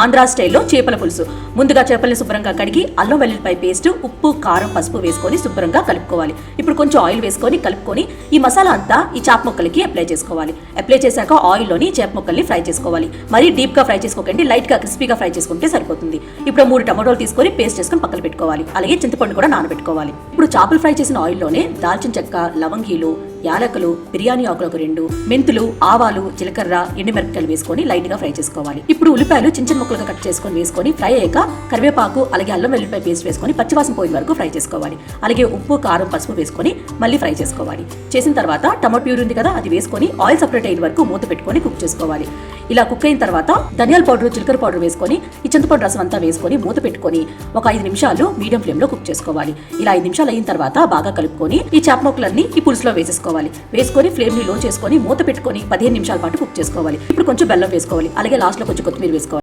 ఆంధ్రా స్టైల్లో చేపల పులుసు. ముందుగా చేపల్ని శుభ్రంగా కడిగి అల్లం వెల్లుల్లిపాయ పేస్ట్, ఉప్పు, కారం, పసుపు వేసుకొని శుభ్రంగా కలుపుకోవాలి. ఇప్పుడు కొంచెం ఆయిల్ వేసుకొని కలుపుకొని ఈ మసాలా అంతా ఈ చేప ముక్కలకి అప్లై చేసుకోవాలి. అప్లై చేశాక ఆయిల్లోని చేప ముక్కల్ని ఫ్రై చేసుకోవాలి. మరీ డీప్గా ఫ్రై చేసుకోకండి, లైట్గా క్రిస్పీగా ఫ్రై చేసుకుంటే సరిపోతుంది. ఇప్పుడు 3 టమాటోలు తీసుకొని పేస్ట్ చేసుకొని పక్కన పెట్టుకోవాలి. అలాగే చింతపండు కూడా నానబెట్టుకోవాలి. ఇప్పుడు చేపలు ఫ్రై చేసిన ఆయిల్లోనే దాల్చిన చెక్క, లవంగీలు, యాలకులు, బిర్యానీ ఆకులు 2, మెంతులు, ఆవాలు, జీలకర్ర, ఎండుమిరపకాయలు వేసుకొని లైట్ గా ఫ్రై చేసుకోవాలి. ఇప్పుడు ఉల్లిపాయలు చిన్న చిన్న ముక్కలుగా కట్ చేసుకొని వేసుకొని ఫ్రై అయ్యాక కరివేపాకు అలాగే అల్లం వెల్లుల్లిపాయ పేస్ట్ వేసుకొని పచ్చివాసన పోయిన వరకు ఫ్రై చేసుకోవాలి. అలాగే ఉప్పు, కారం, పసుపు వేసుకొని మళ్ళీ ఫ్రై చేసుకోవాలి. చేసిన తర్వాత టమాటో ప్యూరీ ఉంది కదా, అది వేసుకొని ఆయిల్ సపరేట్ అయిన వరకు మూత పెట్టుకొని కుక్ చేసుకోవాలి. ఇలా కుక్ అయిన తర్వాత ధనియాల పౌడర్, జీలకర్ర పౌడర్ వేసుకొని ఈ చింతపండు రసం అంతా వేసుకొని మూత పెట్టుకొని ఒక 5 నిమిషాలు మీడియం ఫ్లేమ్ లో కుక్ చేసుకోవాలి. ఇలా 5 నిమిషాలు అయిన తర్వాత బాగా కలుపుకొని ఈ చేప ముక్కలన్నీ ఈ పులుసులో వేసేసుకోవాలి. వేసుకొని ఫ్లేమ్ ని లో చేసుకొని మూత పెట్టుకొని 15 నిమిషాల పాటు కుక్ చేసుకోవాలి. ఇప్పుడు కొంచెం బెల్లం వేసుకోవాలి. అలాగే లాస్ట్ లో కొంచెం కొత్తిమీర వేసుకోవాలి.